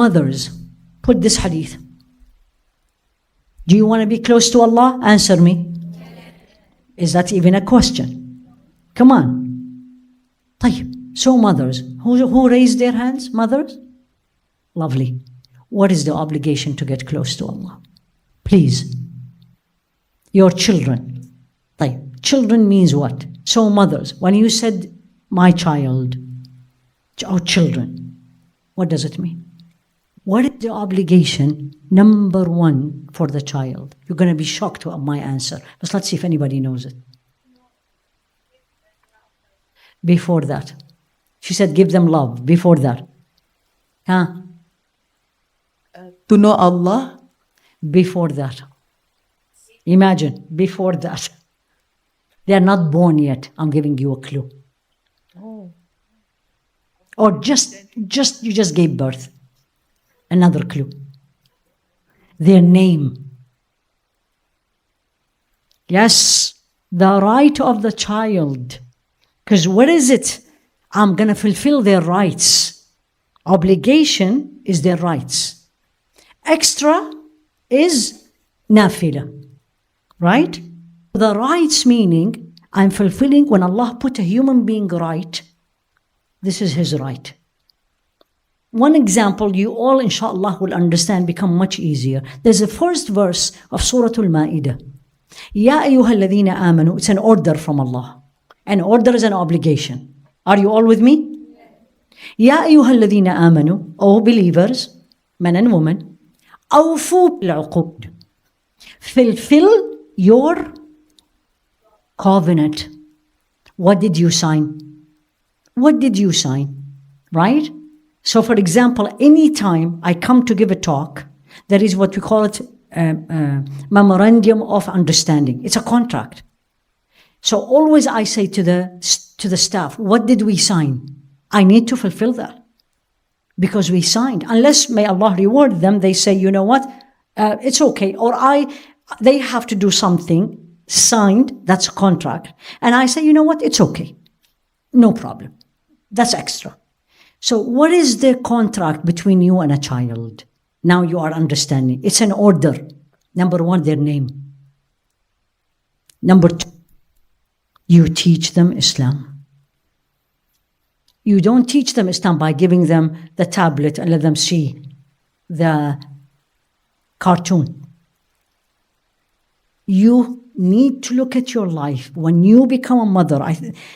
Mothers, put this hadith. Do you want to be close to Allah? Answer me. Is that even a question? Come on. طيب. So mothers, who raised their hands? Mothers? Lovely. What is the obligation to get close to Allah? Please. Your children. طيب. Children means what? So mothers, when you said my child, or children, what does it mean? What is the obligation, number one, for the child? You're going to be shocked at my answer. But let's see if anybody knows it. Before that. She said give them love. Before that. Huh? To know Allah. Before that. Imagine, before that. They are not born yet. I'm giving you a clue. Oh. Or you just gave birth. Another clue. Their name. Yes, the right of the child. Because what is it? I'm going to fulfill their rights. Obligation is their rights. Extra is nafila. Right? The rights meaning, I'm fulfilling when Allah put a human being right, this is his right. One example you all inshallah will understand, become much easier. There's the first verse of Surah Al-Ma'idah. Ya ayyuha alladhina amanu. It's an order from Allah. An order is an obligation. Are you all with me? Ya ayyuha alladhina amanu. O believers, men and women. Awfu bil-uqud. Fulfill your covenant. What did you sign? What did you sign? Right? So for example, anytime I come to give a talk, there is what we call it memorandum of understanding. It's a contract. So always I say to the staff, what did we sign? I need to fulfill that. Because we signed. Unless, may Allah reward them, they say, you know what, it's okay. Or they have to do something signed, that's a contract. And I say, you know what, it's okay. No problem. That's extra. So what is the contract between you and a child? Now you are understanding. It's an order. Number one, their name. Number two, you teach them Islam. You don't teach them Islam by giving them the tablet and let them see the cartoon. You need to look at your life. When you become a mother,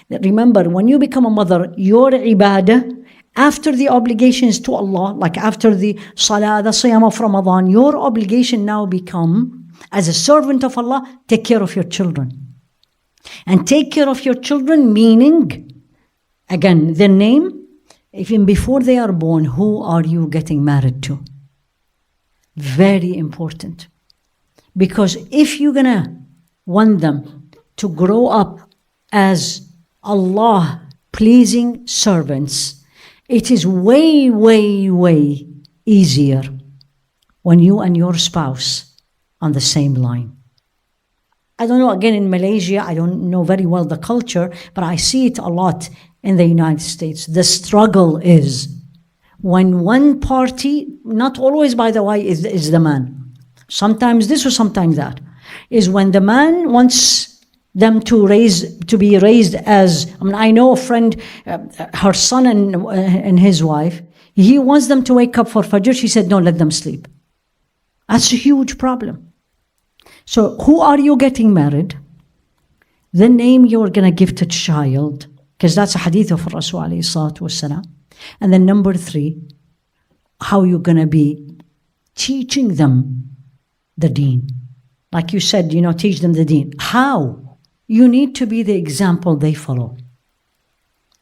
remember, when you become a mother, your ibadah, after the obligations to Allah, like after the salah, the siyam of Ramadan, your obligation now become, as a servant of Allah, take care of your children. And take care of your children meaning, again, their name, even before they are born, who are you getting married to? Very important. Because if you're gonna want them to grow up as Allah-pleasing servants, it is way, way, way easier when you and your spouse on the same line. I don't know, again, in Malaysia, I don't know very well the culture, but I see it a lot in the United States. The struggle is when one party, not always, by the way, is the man. Sometimes this or sometimes that, is when the man wants them to be raised as, I know a friend, her son and his wife, he wants them to wake up for Fajr. She said, no, let them sleep. That's a huge problem. So who are you getting married? The name you're going to give to child, because that's a hadith of Rasul alayhi salatu wasalam. And then number 3, how you're going to be teaching them the deen. Like you said, teach them the deen. How? You need to be the example they follow.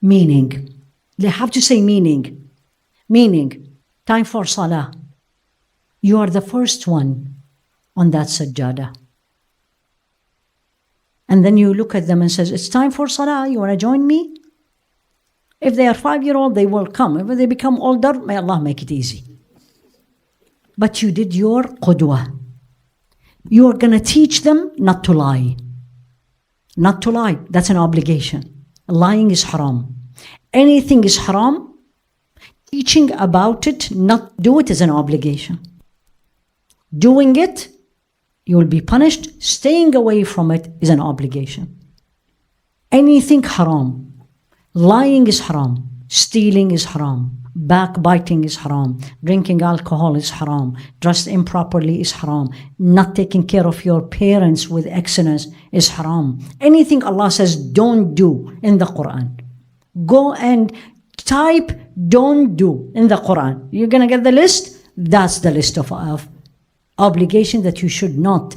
Meaning, they have to say meaning. Meaning, time for salah. You are the first one on that sajjada. And then you look at them and says, it's time for salah, you want to join me? If they are 5-year-old, they will come. If they become older, may Allah make it easy. But you did your qudwa. You are going to teach them not to lie. Not to lie, that's an obligation. Lying is haram. Anything is haram. Teaching about it, not do it, is an obligation. Doing it, you will be punished. Staying away from it is an obligation. Anything haram. Lying is haram. Stealing is haram. Backbiting is haram. Drinking alcohol is haram. Dressed improperly is haram. Not taking care of your parents with excellence is haram. Anything Allah says don't do in the Quran. Go and type don't do in the Quran. You're going to get the list? That's the list of obligation that you should not.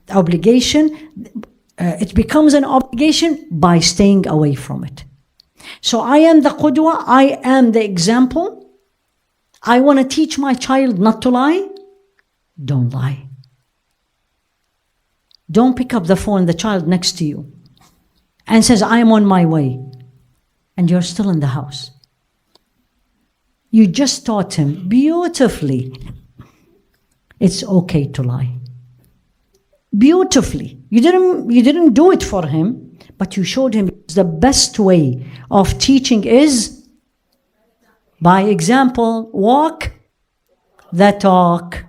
Obligation, it becomes an obligation by staying away from it. So I am the qudwa, I am the example. I want to teach my child not to lie. Don't lie. Don't pick up the phone, the child next to you, and says, I am on my way, and you're still in the house. You just taught him beautifully. It's okay to lie. Beautifully. You didn't do it for him, but you showed him the best way of teaching is by example. Walk the talk.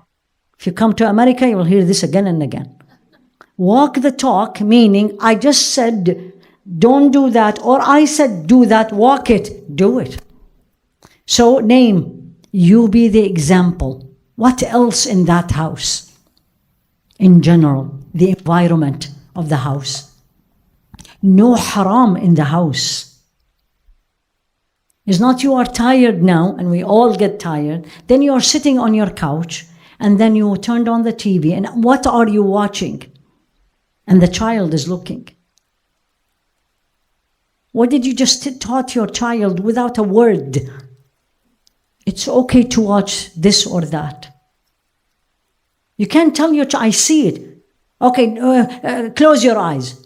If you come to America, you will hear this again and again. Walk the talk, meaning I just said don't do that, or I said do that, walk it, do it. So name, you be the example. What else in that house? In general, the environment of the house. No haram in the house. It's not you are tired now, and we all get tired. Then you are sitting on your couch, and then you turned on the TV, and what are you watching? And the child is looking. What did you just taught your child without a word? It's okay to watch this or that. You can't tell your child, I see it. Okay, close your eyes.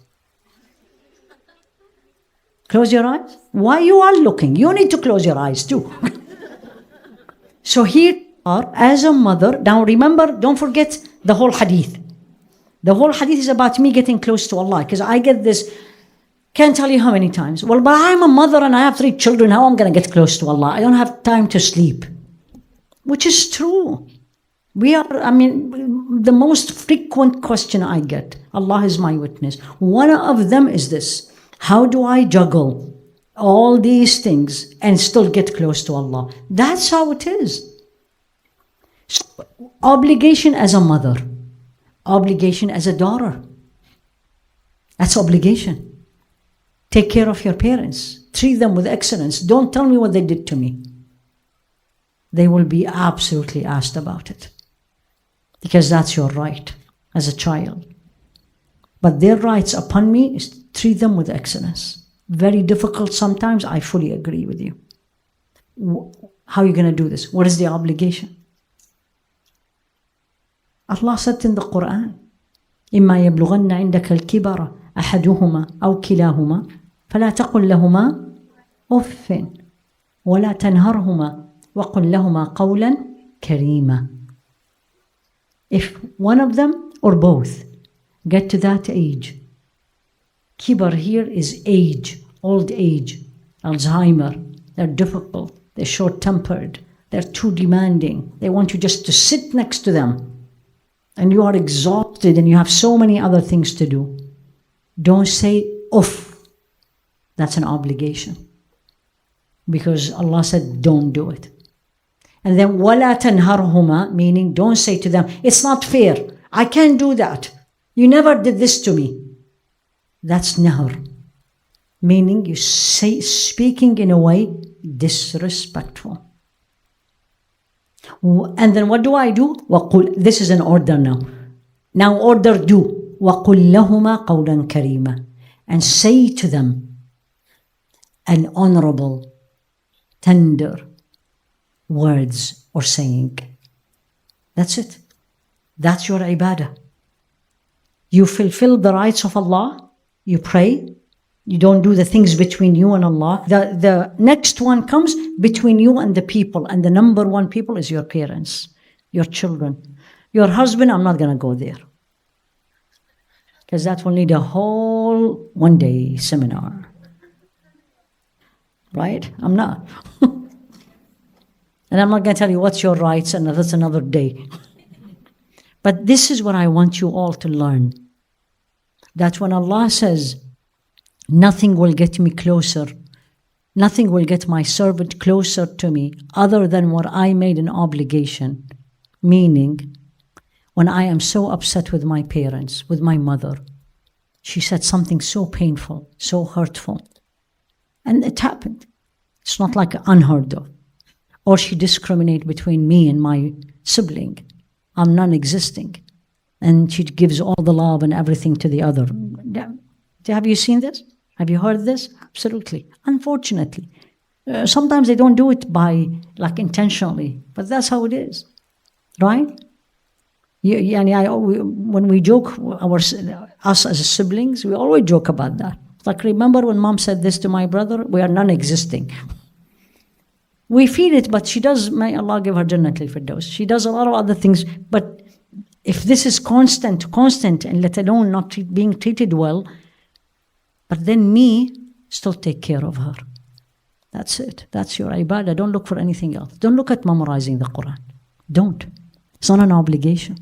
Close your eyes? Why you are looking? You need to close your eyes too. So here you are, as a mother. Now remember, don't forget the whole hadith. The whole hadith is about me getting close to Allah, because I get this, can't tell you how many times. Well, but I'm a mother and I have 3 children. How am I going to get close to Allah? I don't have time to sleep. Which is true. The most frequent question I get, Allah is my witness. One of them is this: how do I juggle all these things and still get close to Allah? That's how it is. So, obligation as a mother, obligation as a daughter. That's obligation. Take care of your parents. Treat them with excellence. Don't tell me what they did to me. They will be absolutely asked about it, because that's your right as a child. But their rights upon me is to treat them with excellence. Very difficult sometimes, I fully agree with you. How are you going to do this? What is the obligation? Allah said in the Qur'an, إِمَّا يَبْلُغَنَّ عِنْدَكَ الْكِبَرَ أَحَدُهُمَا أَوْ كِلَاهُمَا فَلَا تَقُلْ لَهُمَا أُفٍّ وَلَا تَنْهَرْهُمَا وَقُلْ لَهُمَا قَوْلًا كَرِيمًا. If one of them or both get to that age, kibar here is age, old age, Alzheimer, they're difficult, they're short-tempered, they're too demanding, they want you just to sit next to them, and you are exhausted and you have so many other things to do. Don't say, uff. That's an obligation. Because Allah said, don't do it. And then, وَلَا تَنْهَرْهُمَا, meaning don't say to them, it's not fair. I can't do that. You never did this to me. That's nahr. Meaning you say, speaking in a way disrespectful. And then what do? وَقُلْ, this is an order now. Now order do. وَقُلْ لَهُمَا قَوْلًا كَرِيمًا. And say to them an honorable, tender words or saying. That's it. That's your ibadah. You fulfill the rights of Allah. You pray. You don't do the things between you and Allah. The next one comes between you and the people. And the number one people is your parents, your children. Your husband, I'm not going to go there, because that will need a whole one-day seminar. Right? I'm not. And I'm not going to tell you what's your rights, and that's another day. But this is what I want you all to learn. That when Allah says, nothing will get me closer, nothing will get my servant closer to me other than what I made an obligation. Meaning, when I am so upset with my parents, with my mother, she said something so painful, so hurtful. And it happened. It's not like unheard of. Or she discriminates between me and my sibling. I'm non-existing. And she gives all the love and everything to the other. Have you seen this? Have you heard this? Absolutely. Unfortunately. Sometimes they don't do it intentionally, but that's how it is. Right? When we joke, us as siblings, we always joke about that. Like, remember when mom said this to my brother? We are non-existing. We feel it, but she does, may Allah give her Jannatul Firdaus. She does a lot of other things, but if this is constant, and let alone not being treated well, but then me still take care of her. That's it. That's your ibadah. Don't look for anything else. Don't look at memorizing the Qur'an. Don't. It's not an obligation.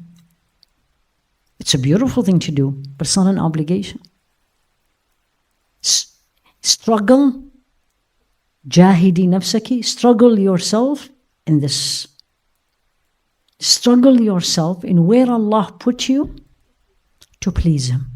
It's a beautiful thing to do, but it's not an obligation. Struggle. Jahidi nafsaki. Struggle yourself in this. Struggle yourself in where Allah put you to please Him.